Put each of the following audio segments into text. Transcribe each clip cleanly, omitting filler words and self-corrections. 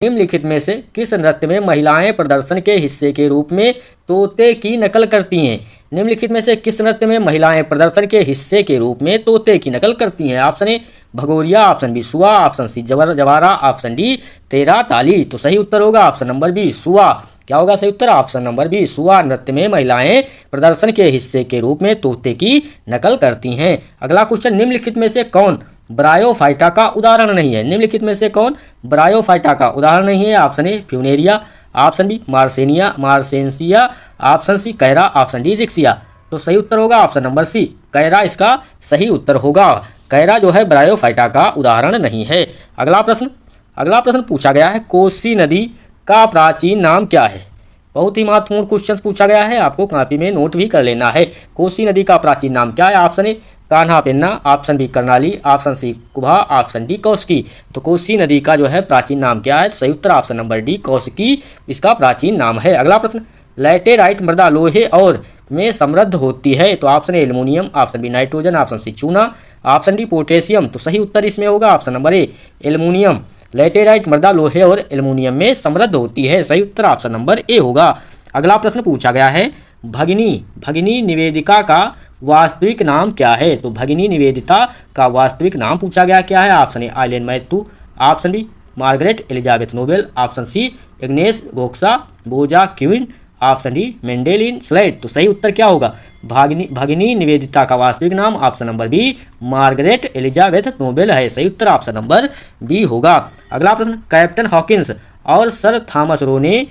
निम्नलिखित में से किस नृत्य में महिलाएं प्रदर्शन के हिस्से के रूप में तोते की नकल करती हैं? निम्नलिखित में से किस नृत्य में महिलाएं प्रदर्शन के हिस्से के रूप में तोते की नकल करती हैं? Option A Bhagoria, option B Sua, option C Jawara, option D Terah Tali. तो सही उत्तर होगा ऑप्शन नंबर बी सुआ। क्या होगा सही उत्तर? ऑप्शन नंबर बी सुआ नृत्य में महिलाएं प्रदर्शन के हिस्से के रूप में तोते की नकल करती हैं। अगला क्वेश्चन, निम्नलिखित में से कौन ब्रायोफाइटा का उदाहरण नहीं है? निम्नलिखित में से कौन ब्रायोफाइटा का उदाहरण नहीं है? Option A Funaria, option B Marchantia, option C Chara, option D Riccia. तो सही उत्तर होगा ऑप्शन नंबर सी कैरा इसका सही उत्तर होगा। कैरा जो है ब्रायोफाइटा का उदाहरण नहीं है। अगला प्रश्न पूछा गया है, कोसी नदी का प्राचीन नाम क्या है? बहुत ही महत्वपूर्ण क्वेश्चन पूछा गया है, आपको कॉपी में नोट भी कर लेना है। कोसी नदी का प्राचीन नाम क्या है? Option A Kanha Penna, option B Karnali, option C Kubha, option D Kaushiki. तो कोसी नदी का जो है प्राचीन नाम क्या है? तो सही उत्तर ऑप्शन नंबर डी कौशिकी इसका प्राचीन नाम है। अगला प्रश्न, लैटेराइट मृदा लोहे और में समृद्ध होती है? तो option A aluminium, option B nitrogen, option C चूना, ऑप्शन डी पोटेशियम। तो सही उत्तर इसमें होगा option number A aluminium. Laterite मृदा लोहे और एल्युमिनियम में समृद्ध होती है। सही उत्तर ऑप्शन नंबर ए होगा। अगला प्रश्न पूछा गया है, भगिनी निवेदिका का वास्तविक नाम क्या है? तो भगिनी निवेदिता का वास्तविक नाम पूछा गया क्या है? Option A Eileen Mathew, option B Margaret Elizabeth Noble, option C Agnes Gonxha Bojaxhiu, option D Madeleine Slade. तो सही उत्तर क्या होगा? भगिनी निवेदिता का वास्तविक नाम option number B Margaret Elizabeth Noble है। सही उत्तर ऑप्शन नंबर बी होगा। अगला प्रश्न, कैप्टन हॉकिंस और सर थॉमस रो ने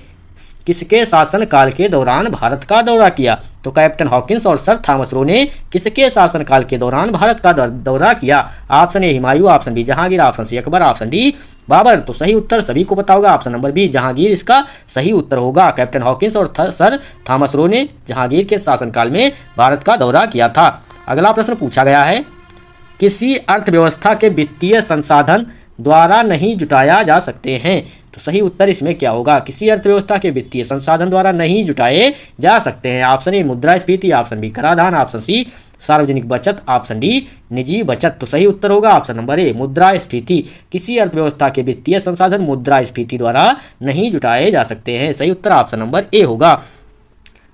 किसके शासनकाल के दौरान भारत का दौरा किया? तो कैप्टन हॉकिंस और सर थॉमस रो ने किसके शासनकाल के दौरान भारत का दौरा किया? Option A Humayun, option B Jahangir, option C Akbar, option D Babur. तो सही उत्तर सभी को पता होगा ऑप्शन नंबर बी जहांगीर इसका सही उत्तर होगा। कैप्टन हॉकिंस और सर थॉमस रो ने जहांगीर के शासनकाल में भारत का दौरा किया था। अगला प्रश्न पूछा गया है, किसी अर्थव्यवस्था के वित्तीय संसाधन द्वारा नहीं जुटाया जा सकते हैं? तो सही उत्तर इसमें क्या होगा? किसी अर्थव्यवस्था के वित्तीय संसाधन द्वारा नहीं जुटाए जा सकते हैं। ऑप्शन ए मुद्रास्फीति, ऑप्शन बी कराधान, ऑप्शन सी सार्वजनिक बचत, ऑप्शन डी निजी बचत। तो सही उत्तर होगा ऑप्शन नंबर ए मुद्रास्फीति। किसी अर्थव्यवस्था के वित्तीय संसाधन मुद्रास्फीति द्वारा नहीं जुटाए जा सकते हैं। सही उत्तर ऑप्शन नंबर ए होगा।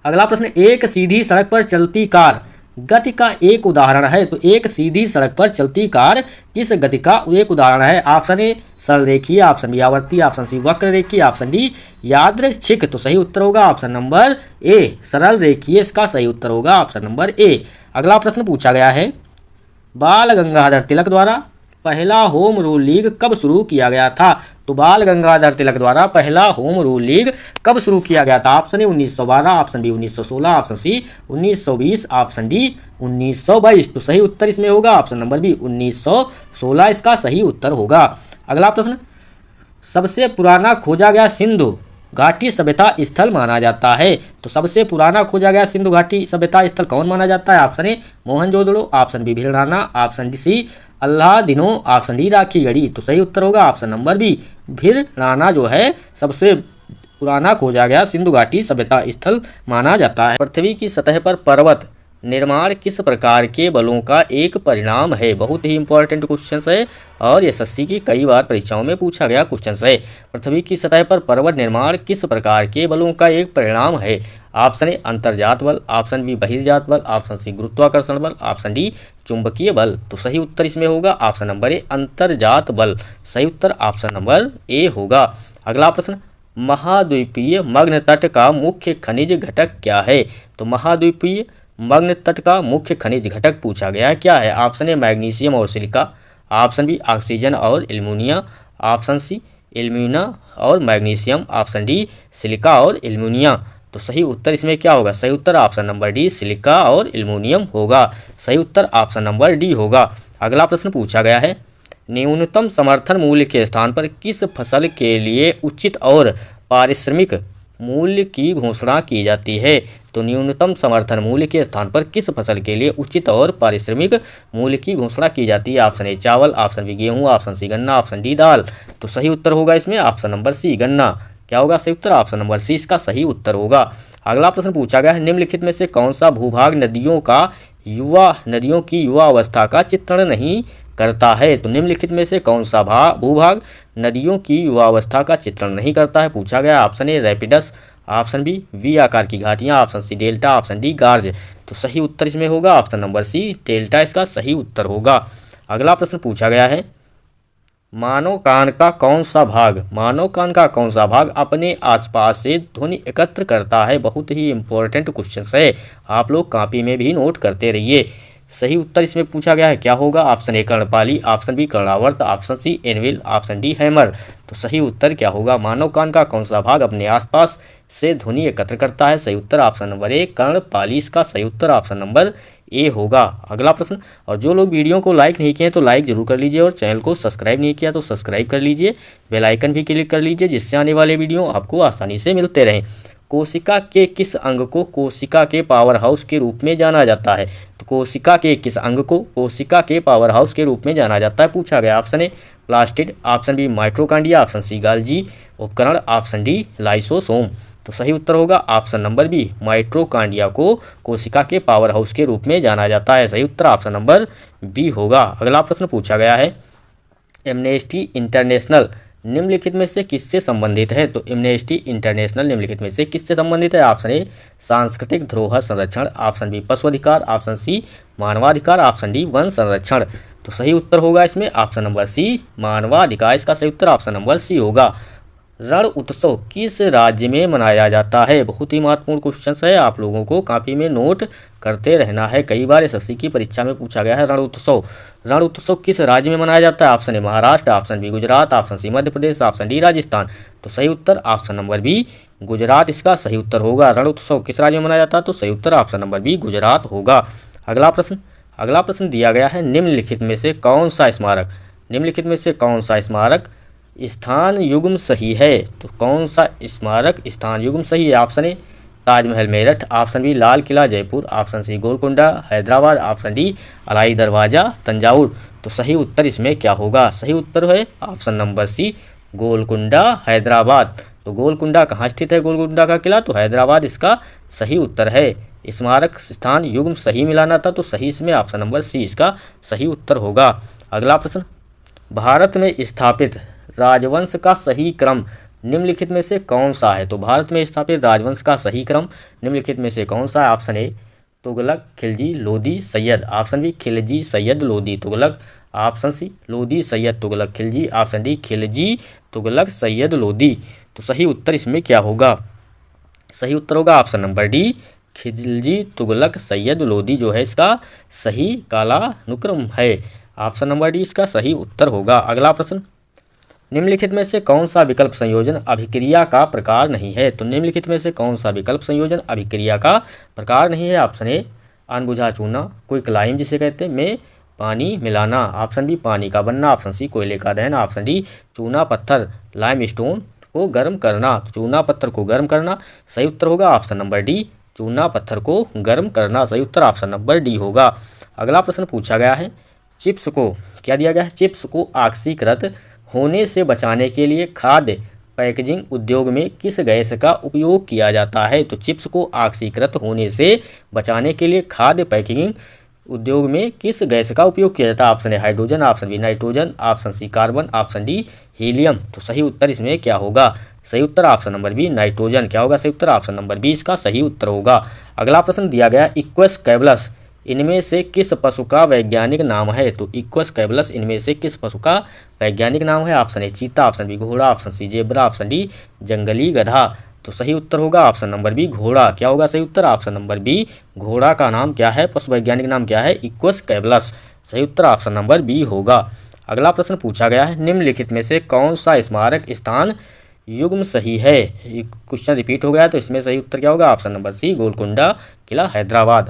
अगला प्रश्न, एक सीधी सड़क पर चलती कार गति का एक उदाहरण है? तो एक सीधी सड़क पर चलती कार किस गति का एक उदाहरण है? ऑप्शन ए सरल रेखीय, ऑप्शन बी आवर्ती, ऑप्शन सी वक्र रेखीय, ऑप्शन डी यादृच्छिक। तो सही उत्तर होगा ऑप्शन नंबर ए सरल रेखीय इसका सही उत्तर होगा ऑप्शन नंबर ए। अगला प्रश्न पूछा गया है, बाल गंगाधर तिलक द्वारा पहला होम रूल लीग कब शुरू किया गया था? तो बाल गंगाधर तिलक द्वारा पहला होम रूल लीग कब शुरू किया गया था? Option A 1912, option B 1916, option C 1920, option D 1922। तो सही उत्तर इसमें होगा ऑप्शन नंबर बी 1916 इसका सही उत्तर होगा। अगला प्रश्न, सबसे पुराना खोजा गया सिंधु घाटी सभ्यता स्थल माना जाता है? तो सबसे पुराना खोजा गया सिंधु घाटी सभ्यता स्थल कौन माना जाता है? Option A Mohenjodaro, option B Bhirrana, option D C Allahdino, option D Rakhigarhi. तो सही उत्तर होगा ऑप्शन नंबर बी भीलराना जो है सबसे पुराना खोजा गया सिंधु घाटी सभ्यता स्थल माना जाता है। पृथ्वी की सतह पर पर्वत निर्माण किस प्रकार के बलों का एक परिणाम है? बहुत ही इंपॉर्टेंट क्वेश्चन है और एसएससी की कई बार परीक्षाओं में पूछा गया क्वेश्चन है। पृथ्वी की सतह पर पर्वत निर्माण किस प्रकार के बलों का एक परिणाम है? ऑप्शन ए अंतर्जात बल, ऑप्शन बी बहिर्जात बल, ऑप्शन सी गुरुत्वाकर्षण बल, ऑप्शन डी चुंबकीय बल। तो सही उत्तर इसमें होगा ऑप्शन नंबर ए अंतर्जात बल। सही उत्तर ऑप्शन नंबर ए होगा। अगला प्रश्न, महाद्वीपीय मग्न तट का मुख्य खनिज घटक क्या है? तो महाद्वीपीय मग्न तट का मुख्य खनिज घटक पूछा गया है क्या है? ऑप्शन ए मैग्नीशियम और सिलिका, ऑप्शन बी ऑक्सीजन और एल्युमिनियम, ऑप्शन सी एल्युमिना और मैग्नीशियम, ऑप्शन डी सिलिका और एल्युमिनियम। तो सही उत्तर इसमें क्या होगा? सही उत्तर ऑप्शन नंबर डी सिलिका और एल्युमिनियम होगा। सही उत्तर ऑप्शन नंबर डी होगा। अगला प्रश्न पूछा गया है, न्यूनतम समर्थन मूल्य के स्थान पर किस फसल के लिए उचित और पारिश्रमिक मूल्य की घोषणा की जाती है? तो न्यूनतम समर्थन मूल्य के स्थान पर किस फसल के लिए उचित और पारिश्रमिक मूल्य की घोषणा की जाती है? ऑप्शन ए चावल, ऑप्शन बी गेहूं, ऑप्शन सी गन्ना, ऑप्शन डी दाल। तो सही उत्तर होगा इसमें ऑप्शन नंबर सी गन्ना। क्या होगा सही उत्तर? ऑप्शन नंबर सी इसका सही उत्तर होगा। अगला प्रश्न पूछा गया है, निम्नलिखित में से कौन सा भूभाग नदियों का युवा नदियों की युवा अवस्था का चित्रण नहीं करता है। तो निम्नलिखित में से कौन सा भूभाग नदियों की युवा अवस्था का चित्रण नहीं करता है, पूछा गया। Option A rapids, option B V आकार की घाटियां, option C delta, option D gorge. तो सही उत्तर इसमें होगा ऑप्शन नंबर सी, डेल्टा इसका सही उत्तर होगा। अगला प्रश्न पूछा गया है, मानव कान का कौन सा भाग अपने आसपास से ध्वनि एकत्र करता है। बहुत ही इंपॉर्टेंट क्वेश्चन है, आप लोग कॉपी में भी नोट करते रहिए। सही उत्तर इसमें पूछा गया है क्या होगा, ऑप्शन ए कर्णपाली, ऑप्शन बी कर्णावर्त, option C anvil, option D hammer. तो सही उत्तर क्या होगा, मानव कान का कौन सा भाग अपने आसपास से ध्वनि एकत्र करता है। सही उत्तर ऑप्शन नंबर ए कर्णपाली, इसका सही उत्तर ऑप्शन नंबर ए होगा। अगला प्रश्न, और जो लोग वीडियो को लाइक नहीं किए तो लाइक जरूर कर लीजिए, और चैनल को सब्सक्राइब नहीं किया तो सब्सक्राइब कर लीजिए, बेल आइकन भी क्लिक कर लीजिए, जिससे आने वाले वीडियो आपको आसानी से मिलते रहें। कोशिका के किस अंग को कोशिका के पावर हाउस के रूप में जाना जाता है। तो कोशिका के किस अंग को कोशिका के पावर हाउस के रूप में जाना जाता है, पूछा गया। Option A plastid, option B mitochondria, option C Golgi उपकरण, ऑप्शन डी लाइसोसोम। तो सही उत्तर होगा ऑप्शन नंबर बी, माइटोकॉन्ड्रिया को कोशिका के पावर हाउस के रूप में जाना जाता है। सही उत्तर ऑप्शन नंबर बी होगा। अगला प्रश्न पूछा गया है, एमनेस्टी इंटरनेशनल निम्नलिखित में से किससे संबंधित है। तो एमनेस्टी इंटरनेशनल निम्नलिखित में से किससे संबंधित है। ऑप्शन ए सांस्कृतिक धरोहर संरक्षण, ऑप्शन बी पशु अधिकार, ऑप्शन सी मानवाधिकार, ऑप्शन डी वन संरक्षण। तो सही उत्तर होगा इसमें ऑप्शन नंबर सी, मानवाधिकार, इसका सही उत्तर ऑप्शन नंबर सी होगा। रण उत्सव किस राज्य में मनाया जाता है। बहुत ही महत्वपूर्ण क्वेश्चन है, आप लोगों को कॉपी में नोट करते रहना है, कई बार एसएससी की परीक्षा में पूछा गया है। रण उत्सव किस राज्य में मनाया जाता है। Option A Maharashtra, option B Gujarat, option C Madhya Pradesh, option D Rajasthan. तो सही उत्तर ऑप्शन नंबर बी गुजरात, इसका सही उत्तर होगा। रण उत्सव किस राज्य में मनाया जाता है, तो सही उत्तर ऑप्शन नंबर बी गुजरात होगा। अगला प्रश्न दिया गया है, निम्नलिखित में से कौन सा स्मारक स्थान युग्म सही है। तो कौन सा स्मारक स्थान युग्म सही है। Option A Taj Mahal Meerut, option B Lal Qila Jaipur, option C Golconda Hyderabad, option D Alai Darwaza Thanjavur. तो सही उत्तर इसमें क्या होगा, सही उत्तर है option number C, Golconda Hyderabad. तो गोलकुंडा कहाँ स्थित है, गोलकुंडा का किला, तो हैदराबाद इसका सही उत्तर है। स्मारक स्थान युग्म सही मिलाना था, तो सही इसमें ऑप्शन नंबर सी इसका सही उत्तर होगा। अगला प्रश्न, भारत में स्थापित राजवंश का सही क्रम निम्नलिखित में से कौन सा है। तो भारत में स्थापित राजवंश का सही क्रम निम्नलिखित में से कौन सा है। Option A Tughlaq, Khilji, Lodi, Sayyid, option B Khilji, Sayyid, Lodi, Tughlaq, option C Lodi, Sayyid, Tughlaq, Khilji, option D Khilji, Tughlaq, Sayyid, Lodi. तो सही उत्तर इसमें क्या होगा, सही उत्तर होगा option number D, Khilji, Tughlaq, Sayyid, Lodi जो है इसका सही कालानुक्रम है। ऑप्शन नंबर डी इसका सही उत्तर होगा। अगला प्रश्न, निम्नलिखित में से कौन सा विकल्प संयोजन अभिक्रिया का प्रकार नहीं है। तो निम्नलिखित में से कौन सा विकल्प संयोजन अभिक्रिया का प्रकार नहीं है। ऑप्शन ए अनबुझा चूना, क्विकलाइम जिसे कहते हैं, में पानी मिलाना, ऑप्शन बी पानी का बनना, ऑप्शन सी कोयले का दहन, ऑप्शन डी चूना पत्थर लाइमस्टोन को गर्म करना। तो चूना पत्थर को गर्म करना सही उत्तर होगा ऑप्शन नंबर डी, चूना पत्थर को गर्म करना। सही उत्तर ऑप्शन नंबर डी होगा। अगला प्रश्न पूछा गया है, चिप्स को क्या दिया गया है, चिप्स को ऑक्सीकृत होने से बचाने के लिए खाद्य पैकेजिंग उद्योग में किस गैस का उपयोग किया जाता है। तो चिप्स को ऑक्सीकृत होने से बचाने के लिए खाद्य पैकेजिंग उद्योग में किस गैस का उपयोग किया जाता है। Option A hydrogen, option B nitrogen, option C carbon, option D helium. तो सही उत्तर इसमें क्या होगा, सही उत्तर ऑप्शन नंबर बी नाइट्रोजन। क्या होगा सही उत्तर ऑप्शन नंबर बी इसका सही उत्तर होगा। अगला प्रश्न दिया गया, इक्वस कैबलस इनमें से किस पशु का वैज्ञानिक नाम है। तो इक्वस कैबलस इनमें से किस पशु का वैज्ञानिक नाम है। Option A cheetah, option B घोड़ा, option C zebra, option D जंगली गधा। तो सही उत्तर होगा ऑप्शन नंबर बी घोड़ा। क्या होगा सही उत्तर ऑप्शन नंबर बी, घोड़ा का नाम क्या है, पशु वैज्ञानिक नाम क्या है, इक्वस कैबलस। सही उत्तर ऑप्शन नंबर बी होगा। अगला प्रश्न पूछा गया है, निम्नलिखित में से कौन सा स्मारक स्थान युग्म सही है। क्वेश्चन रिपीट हो गया तो इसमें सही उत्तर क्या होगा, ऑप्शन नंबर सी गोलकुंडा किला हैदराबाद।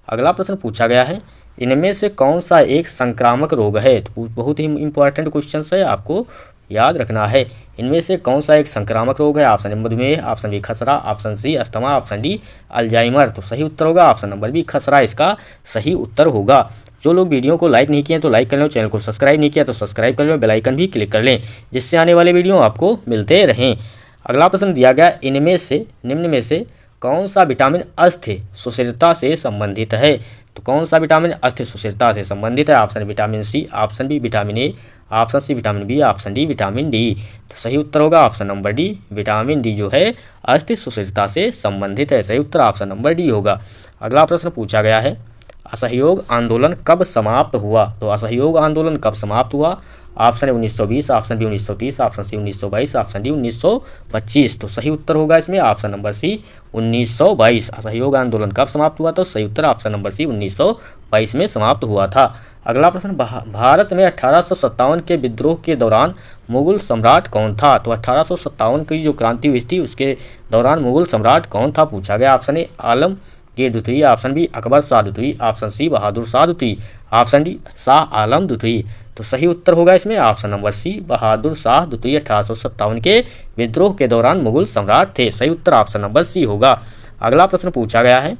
अगला प्रश्न पूछा गया है, इनमें से कौन सा एक संक्रामक रोग है। तो बहुत ही इंपॉर्टेंट क्वेश्चन है, आपको याद रखना है। इनमें से कौन सा एक संक्रामक रोग है। ऑप्शन ए मधुमेह, ऑप्शन बी खसरा, option C asthma, option D Alzheimer. तो सही उत्तर होगा ऑप्शन नंबर बी खसरा, इसका सही उत्तर होगा। जो लोग वीडियो को लाइक नहीं किए तो लाइक कर लो, चैनल को सब्सक्राइब नहीं किया तो सब्सक्राइब कर लो, बेल आइकन भी क्लिक कर लें, जिससे आने वाले वीडियो आपको मिलते रहें। अगला प्रश्न दिया गया, निम्न में से कौन सा विटामिन अस्थि सुस्थिरता से संबंधित है। तो कौन सा विटामिन अस्थित्व स्थिरता से संबंधित है? Option vitamin C, option B vitamin A, option C vitamin B, option D vitamin D. तो सही उत्तर होगा option number D, vitamin D जो है अस्थित्व स्थिरता से संबंधित है। सही उत्तर ऑप्शन नंबर डी होगा। अगला प्रश्न पूछा गया है, असहयोग आंदोलन कब समाप्त हुआ? तो असहयोग आंदोलन कब समाप्त हुआ? ऑप्शन है 1920, option B 1930, option C 1922, option D 1925। तो सही उत्तर होगा इसमें ऑप्शन नंबर सी 1922। असहयोग आंदोलन कब समाप्त हुआ? तो सही उत्तर ऑप्शन नंबर सी 1922 में समाप्त हुआ था। अगला प्रश्न, भारत में 1857 के विद्रोह के दौरान मुगल सम्राट कौन था? तो 1857 की जो क्रांति हुई थी उसके दौरान मुगल सम्राट कौन था पूछा गया। ऑप्शन ए आलमगीर द्वितीय, ऑप्शन बी अकबर शाह द्वितीय, ऑप्शन सी बहादुर शाह द्वितीय, ऑप्शन डी शाह आलम द्वितीय। तो सही उत्तर होगा इसमें ऑप्शन नंबर सी बहादुर शाह द्वितीय 1857 के विद्रोह के दौरान मुगल सम्राट थे। सही उत्तर ऑप्शन नंबर सी होगा। अगला प्रश्न पूछा गया है,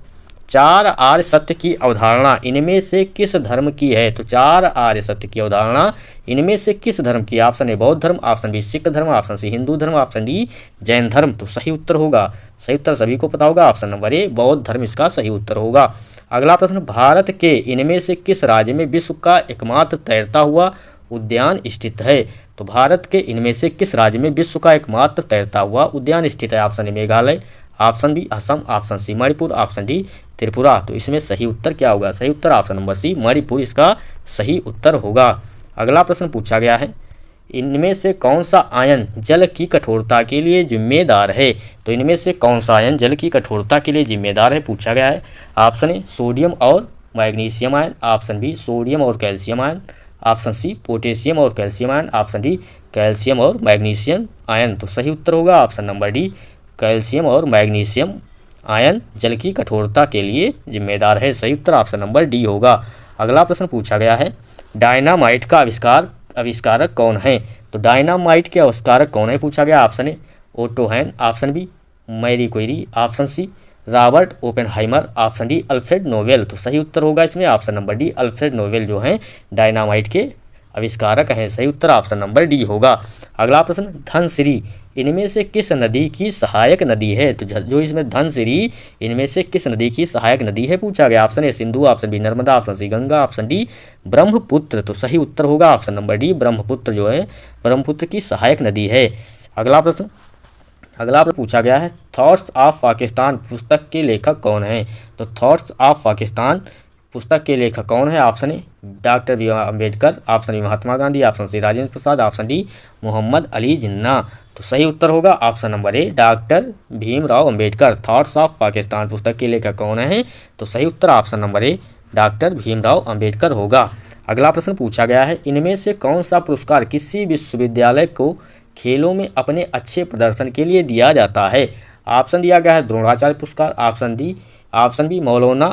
चार आर्य सत्य की अवधारणा इनमें से किस धर्म की है? तो चार आर्य सत्य की अवधारणा इनमें से किस धर्म की? ऑप्शन ए बौद्ध धर्म, ऑप्शन बी सिख धर्म, ऑप्शन सी हिंदू धर्म, ऑप्शन डी जैन धर्म। तो सही उत्तर होगा, सही उत्तर सभी को पता होगा, ऑप्शन नंबर ए बौद्ध धर्म इसका सही उत्तर होगा। अगला प्रश्न, भारत के इनमें से किस राज्य में विश्व का एकमात्र तैरता हुआ उद्यान स्थित है? तो भारत के इनमें से किस राज्य में विश्व का एकमात्र तैरता हुआ उद्यान स्थित है? Option A Meghalaya, option B Assam, option C Manipur, option D Tripura. तो इसमें सही उत्तर क्या होगा? सही उत्तर ऑप्शन नंबर सी मणिपुर इसका सही उत्तर होगा। अगला प्रश्न पूछा गया है, इनमें से कौन सा आयन जल की कठोरता के लिए जिम्मेदार है? तो इनमें से कौन सा आयन जल की कठोरता के लिए जिम्मेदार है पूछा गया है। ऑप्शन ए सोडियम और magnesium ion, option B sodium और calcium ion, option C potassium और calcium ion, option D calcium और मैग्नीशियम आयन। तो सही उत्तर होगा ऑप्शन नंबर डी कैल्शियम और मैग्नीशियम आयन जल की कठोरता के लिए जिम्मेदार है। सही उत्तर ऑप्शन नंबर डी होगा। अगला प्रश्न पूछा गया है, डायनामाइट का आविष्कारक कौन है? तो डायनामाइट के आविष्कारक कौन है पूछा गया। Option A Otto Hahn, option B Marie Curie, option C Robert Oppenheimer, option D Alfred Nobel. तो सही उत्तर होगा इसमें option number D Alfred Nobel जो हैं डायनामाइट के आविष्कारक हैं। सही उत्तर ऑप्शन नंबर डी होगा। अगला प्रश्न, धनसिरी इनमें से किस नदी की सहायक नदी है? तो जो इसमें धनसिरी इनमें से किस नदी की सहायक नदी है पूछा गया। Option A Sindhu, option B Narmada, option C Ganga, option D Brahmaputra. तो सही उत्तर होगा ऑप्शन नंबर डी ब्रह्मपुत्र जो है ब्रह्मपुत्र की सहायक नदी है। अगला प्रश्न पूछा गया है, थॉट्स ऑफ पाकिस्तान पुस्तक के लेखक कौन हैं? तो थॉट्स ऑफ पाकिस्तान पुस्तक के लेखक कौन है? Option A doctor B R Ambedkar, option B Mahatma Gandhi, option C Rajendra Prasad, option D Mohammad Ali Jinnah. तो सही उत्तर होगा option number A doctor Bhimrao Ambedkar. Thoughts of Pakistan पुस्तक के लेखक कौन है? तो सही उत्तर option number A doctor Bhimrao Ambedkar होगा। अगला प्रश्न पूछा गया है, इनमें से कौन सा पुरस्कार किसी विश्वविद्यालय को खेलों में अपने अच्छे प्रदर्शन के लिए दिया जाता है? ऑप्शन दिया गया है द्रोणाचार्य पुरस्कार, option B Maulana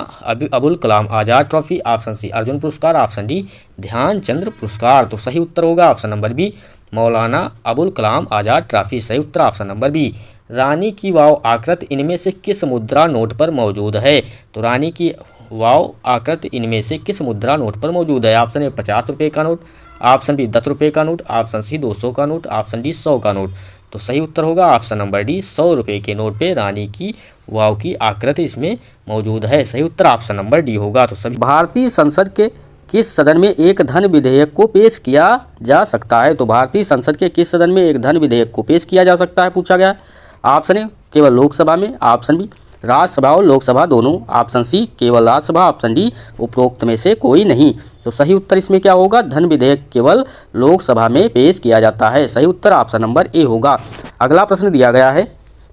Abul Kalam Azad trophy, option C Arjun पुरस्कार, ऑप्शन डी ध्यानचंद्र पुरस्कार। तो सही उत्तर होगा option number B Maulana Abul Kalam Azad trophy. सही उत्तर ऑप्शन नंबर बी। रानी की वाव आकृति इनमें से किस मुद्रा नोट पर मौजूद है? तो रानी की वाव आकृति इनमें से किस मुद्रा नोट पर मौजूद है? ऑप्शन ए 50 रुपये का नोट, ऑप्शन बी 10 रुपये का नोट, ऑप्शन सी 200 का नोट, ऑप्शन डी 100 का नोट। तो सही उत्तर होगा ऑप्शन नंबर डी 100 रुपये के नोट पे रानी की वाव की आकृति इसमें मौजूद है। सही उत्तर ऑप्शन नंबर डी होगा। तो सभी भारतीय संसद के किस सदन में एक धन विधेयक को पेश किया जा सकता है? तो भारतीय संसद के किस सदन में एक धन विधेयक को पेश किया जा सकता है पूछा गया। ऑप्शन ए केवल लोकसभा में, ऑप्शन बी राज्यसभा और लोकसभा दोनों, ऑप्शन सी केवल राज्यसभा, ऑप्शन डी उपरोक्त में से कोई नहीं। तो सही उत्तर इसमें क्या होगा? धन विधेयक केवल लोकसभा में पेश किया जाता है। सही उत्तर ऑप्शन नंबर ए होगा। अगला प्रश्न दिया गया है,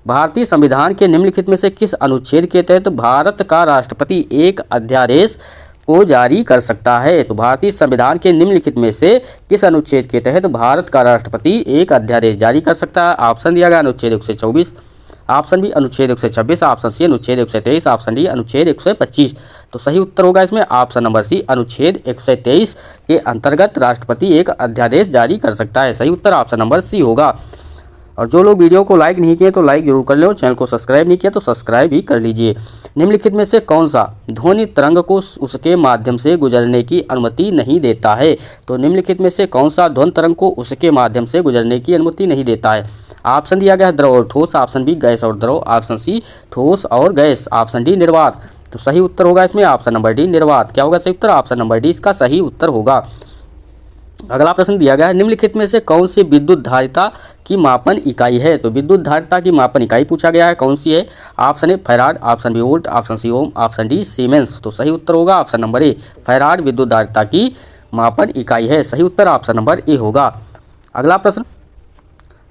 भारतीय संविधान के निम्नलिखित में से किस अनुच्छेद के तहत भारत का राष्ट्रपति एक अध्यादेश को जारी कर सकता है? तो भारतीय संविधान के निम्नलिखित में से किस अनुच्छेद के तहत भारत का राष्ट्रपति एक अध्यादेश जारी कर सकता है? ऑप्शन दिया गया अनुच्छेद 124, ऑप्शन बी अनुच्छेद 126, ऑप्शन सी अनुच्छेद 123, ऑप्शन डी अनुच्छेद 125। तो सही उत्तर होगा इसमें ऑप्शन नंबर सी अनुच्छेद 123 के अंतर्गत राष्ट्रपति एक अध्यादेश जारी कर सकता है। सही उत्तर ऑप्शन नंबर सी होगा। और जो लोग वीडियो को लाइक नहीं किए तो लाइक जरूर कर लो, चैनल को सब्सक्राइब नहीं किया तो सब्सक्राइब भी कर लीजिए। निम्नलिखित में से कौन सा ध्वनि तरंग को उसके माध्यम से गुजरने की अनुमति नहीं देता है? तो निम्नलिखित में से कौन सा ध्वनि तरंग को उसके माध्यम से गुजरने की अनुमति नहीं देता है? ऑप्शन दिया गया है द्रव और ठोस, ऑप्शन बी गैस और द्रव, ऑप्शन सी ठोस और गैस, ऑप्शन डी निर्वात, तो सही उत्तर होगा इसमें ऑप्शन नंबर डी निर्वात। क्या होगा सही उत्तर? ऑप्शन नंबर डी इसका सही उत्तर होगा। अगला प्रश्न दिया गया है, निम्नलिखित में से कौन सी विद्युत धारिता की मापन इकाई है? तो विद्युत धारिता की मापन इकाई पूछा गया है, कौन सी है? Option A farad, option B volt, option C ohm, option D siemens. तो सही उत्तर होगा ऑप्शन नंबर ए फैराड विद्युत धारिता की मापन इकाई है। सही उत्तर ऑप्शन नंबर ए होगा। अगला प्रश्न,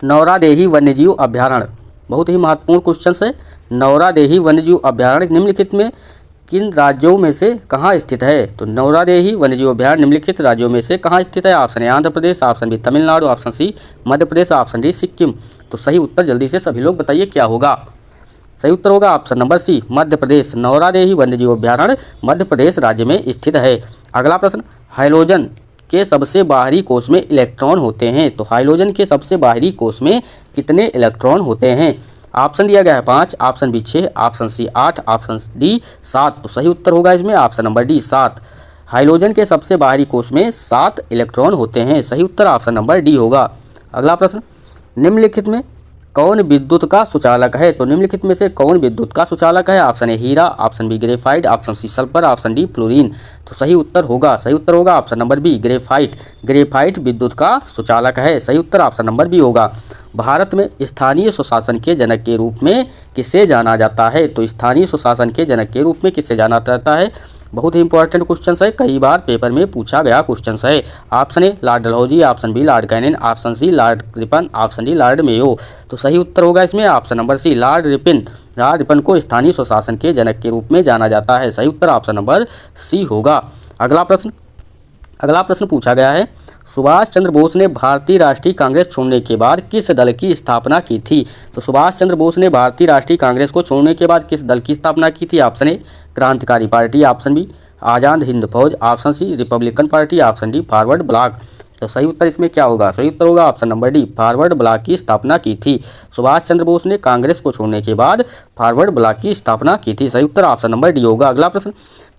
नौरादेही वन्यजीव अभ्यारण्य, बहुत ही महत्वपूर्ण क्वेश्चन है। नौरादेही वन्यजीव अभ्यारण्य निम्नलिखित में किन राज्यों में से कहाँ स्थित है? तो नौरादेही वन्यजीव अभ्यारण्य निम्नलिखित राज्यों में से कहाँ स्थित है? Option A Andhra Pradesh, option B Tamil Nadu, option C Madhya Pradesh, option D Sikkim. तो सही उत्तर जल्दी से सभी लोग बताइए क्या होगा? सही उत्तर होगा ऑप्शन नंबर सी मध्य प्रदेश। नौरादेही वन्यजीव अभ्यारण्य मध्य प्रदेश राज्य में स्थित है। अगला प्रश्न, हाइड्रोजन के सबसे बाहरी कोष में इलेक्ट्रॉन होते हैं। तो हाइड्रोजन के सबसे बाहरी कोष में कितने इलेक्ट्रॉन होते हैं? ऑप्शन दिया गया है 5, option B 6, option C 8, option D 7। तो सही उत्तर होगा इसमें ऑप्शन नंबर डी 7। हाइड्रोजन के सबसे बाहरी कोष में 7 इलेक्ट्रॉन होते हैं। सही उत्तर ऑप्शन नंबर डी होगा। अगला प्रश्न, निम्नलिखित में कौन विद्युत का सुचालक है? तो निम्नलिखित में से कौन विद्युत का सुचालक है? ऑप्शन ए हीरा, option B graphite, option C sulphur, option D fluorine. तो सही उत्तर होगा option number B graphite. Graphite विद्युत का सुचालक है। सही उत्तर ऑप्शन नंबर बी होगा। भारत में स्थानीय स्वशासन के जनक के रूप में किसे जाना जाता है? तो स्थानीय स्वशासन के जनक के रूप में किसे जाना जाता है? बहुत ही इंपॉर्टेंट क्वेश्चन है, कई बार पेपर में पूछा गया क्वेश्चन है। Option A lord Dalhousie, option B lord Canning, option C lord Ripon, option D lord Mayo. तो सही उत्तर होगा इसमें option number C lord Ripon. Lord Ripon को स्थानीय स्वशासन के जनक के रूप में जाना जाता है। सही उत्तर ऑप्शन नंबर सी होगा। अगला प्रश्न पूछा गया है, सुभाष चंद्र बोस ने भारतीय राष्ट्रीय कांग्रेस छोड़ने के बाद किस दल की स्थापना की थी? तो सुभाष चंद्र बोस ने भारतीय राष्ट्रीय कांग्रेस को छोड़ने के बाद किस दल की स्थापना की थी? ऑप्शन ए क्रांतिकारी party, option B Azad Hind Fauj, option C republican party, option D Forward Bloc. तो सही उत्तर इसमें क्या होगा? सही उत्तर होगा option number D Forward Bloc की स्थापना की थी। सुभाष चंद्र बोस ने कांग्रेस को छोड़ने के बाद फॉरवर्ड ब्लॉक की स्थापना की थी। सही उत्तर ऑप्शन नंबर डी होगा। अगला प्रश्न,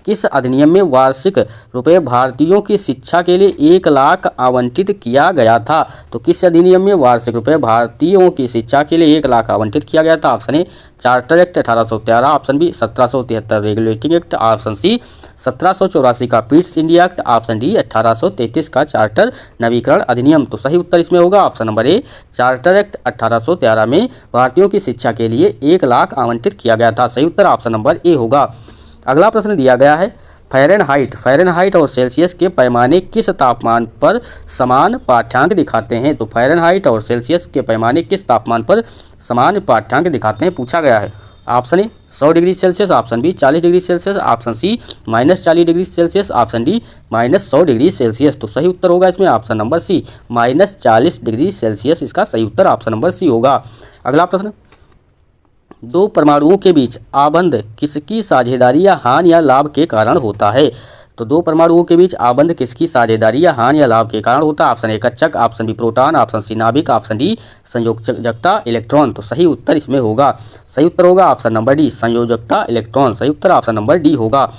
किस अधिनियम में वार्षिक रुपए भारतीयों की शिक्षा के लिए 1 लाख आवंटित किया गया था? तो किस अधिनियम में वार्षिक रुपए भारतीयों की शिक्षा के लिए 1 लाख आवंटित किया गया था? Option A charter act 1813, option B 1773 regulating act, option C 1784 का Pitt's India act, option D 1833 का चार्टर नवीकरण अधिनियम। तो सही उत्तर इसमें होगा ऑप्शन नंबर ए चार्टर एक्ट 1813 में भारतीयों की शिक्षा के लिए 1 लाख आवंटित किया गया था। सही उत्तर ऑप्शन नंबर ए होगा। अगला प्रश्न दिया गया है, फ़ारेनहाइट और सेल्सियस के पैमाने किस तापमान पर समान पाठ्यांक दिखाते हैं? तो फ़ारेनहाइट और सेल्सियस के पैमाने किस तापमान पर समान पाठ्यांक दिखाते हैं पूछा गया है। Option A 100 degree Celsius, option B 40 degree Celsius, option C -40 degree Celsius, option D -100 degree Celsius. तो सही उत्तर होगा इसमें option number C -40 degree Celsius इसका सही उत्तर ऑप्शन नंबर सी होगा। अगला प्रश्न, 2 परमाणुओं के बीच आबंध किसकी साझेदारी या हानि या लाभ के कारण होता है? तो 2 परमाणुओं के बीच आबंध किसकी साझेदारी या हानि या लाभ के कारण होता है? ऑप्शन ए कक्षक, option B proton, option C नाभिक, ऑप्शन डी संयोजकता इलेक्ट्रॉन। तो सही उत्तर इसमें होगा, सही उत्तर होगा ऑप्शन नंबर डी संयोजकता इलेक्ट्रॉन। सही उत्तर ऑप्शन नंबर डी होगा।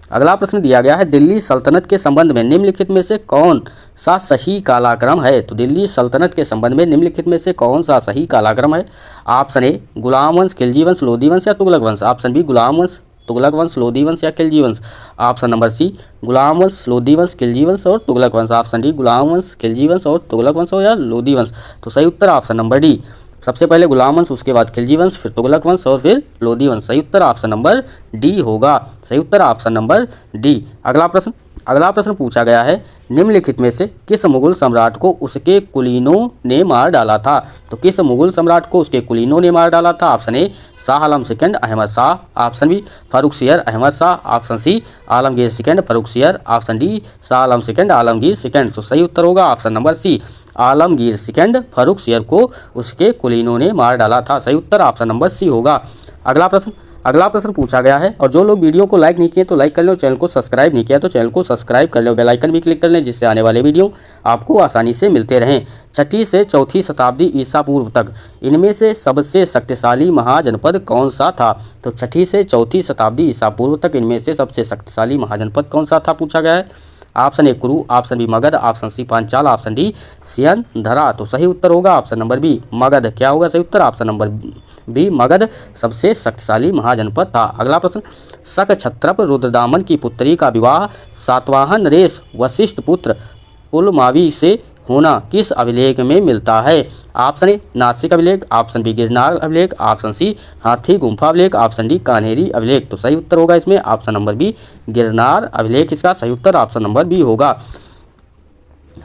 अगला प्रश्न दिया गया है, दिल्ली सल्तनत के संबंध में निम्नलिखित में से कौन सा सही कालाक्रम है? तो दिल्ली सल्तनत के संबंध में निम्नलिखित में से कौन सा सही कालाक्रम है? ऑप्शन ए गुलाम वंश, खिलजी वंश, लोधी वंश या तुगलक वंश, ऑप्शन बी गुलाम वंश, तुगलक वंश, लोधी वंश या खिलजी वंश, ऑप्शन नंबर सी गुलाम वंश, लोधी वंश, खिलजी वंश और तुगलक वंश, ऑप्शन डी गुलाम वंश, खिलजी वंश और तुगलक वंश या लोधी वंश। तो सही उत्तर ऑप्शन नंबर डी, सबसे पहले गुलाम वंश, उसके बाद खिलजी वंश, फिर तुगलक वंश और फिर लोधी वंश। सही उत्तर ऑप्शन नंबर डी होगा। सही उत्तर ऑप्शन नंबर डी। अगला प्रश्न पूछा गया है, निम्नलिखित में से किस मुगल सम्राट को उसके कुलीनों ने मार डाला था? तो किस मुगल सम्राट को उसके कुलीनों ने मार डाला था? Option A Shah Alam second Ahmad Shah, option B Farrukhsiyar Ahmad Shah, option C Alamgir second Farrukhsiyar, option D Shah Alam second Alamgir second. तो सही उत्तर होगा option number C Alamgir second Farrukhsiyar को उसके कुलीनों ने मार डाला था। सही उत्तर ऑप्शन नंबर सी होगा। अगला प्रश्न पूछा गया है, और जो लोग वीडियो को लाइक नहीं किए तो लाइक कर लो, चैनल को सब्सक्राइब नहीं किया तो चैनल को सब्सक्राइब कर लो, बेल आइकन भी क्लिक कर लें जिससे आने वाले वीडियो आपको आसानी से मिलते रहें। 6ठी से 4ठी शताब्दी ईसा पूर्व तक इनमें से सबसे शक्तिशाली महाजनपद कौन सा था? तो 6ठी से 4ठी शताब्दी ईसा पूर्व तक इनमें से सबसे शक्तिशाली महाजनपद कौन सा था पूछा गया है। Option A Kuru, option B Magadh, option C Panchal, option D सियंधरा। तो सही उत्तर होगा ऑप्शन नंबर बी मगध। क्या होगा सही उत्तर? ऑप्शन नंबर बी मगध सबसे शक्तिशाली महाजनपद था। अगला प्रश्न, शक क्षत्रप रुद्रदामन की पुत्री का विवाह सातवाहन नरेश वशिष्ठ पुत्र पुलमावी से होना किस अभिलेख में मिलता है? ऑप्शन ए नासिक अभिलेख, ऑप्शन बी गिरनार अभिलेख, ऑप्शन सी हाथी गुम्फा अभिलेख, ऑप्शन डी कान्हेरी अभिलेख। तो सही उत्तर होगा इसमें ऑप्शन नंबर बी गिरनार अभिलेख इसका सही उत्तर ऑप्शन नंबर बी होगा।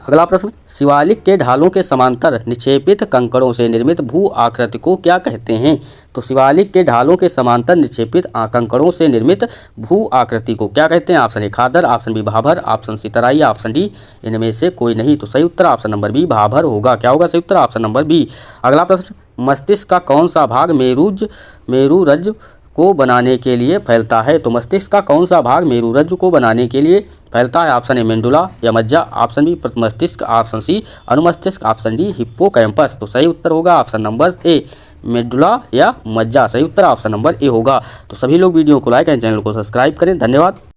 अगला प्रश्न, शिवालिक के ढालों के समांतर निक्षेपित कंकड़ों से निर्मित भू आकृति को क्या कहते हैं? तो शिवालिक के ढालों के समांतर निक्षेपित कंकड़ों से निर्मित भू आकृति को क्या कहते हैं? Option A khadar, option B bhabar, option C Terai, option D इनमें से कोई नहीं। तो सही उत्तर ऑप्शन नंबर बी भाभर होगा। क्या होगा सही उत्तर ऑप्शन नंबर बी। अगला प्रश्न, मस्तिष्क का कौन सा भाग मेरुरज्जु को बनाने के लिए फैलता है? तो मस्तिष्क का कौन सा भाग मेरुरज्जु को बनाने के लिए फैलता है? ऑप्शन ए मेंडुला या मज्जा, ऑप्शन बी मस्तिष्क, ऑप्शन सी अनुमस्तिष्क, ऑप्शन डी हिप्पोकैम्पस। तो सही उत्तर होगा ऑप्शन नंबर ए मेडुला या मज्जा। सही उत्तर ऑप्शन नंबर ए होगा। तो सभी लोग वीडियो को लाइक एंड चैनल को सब्सक्राइब करें। धन्यवाद।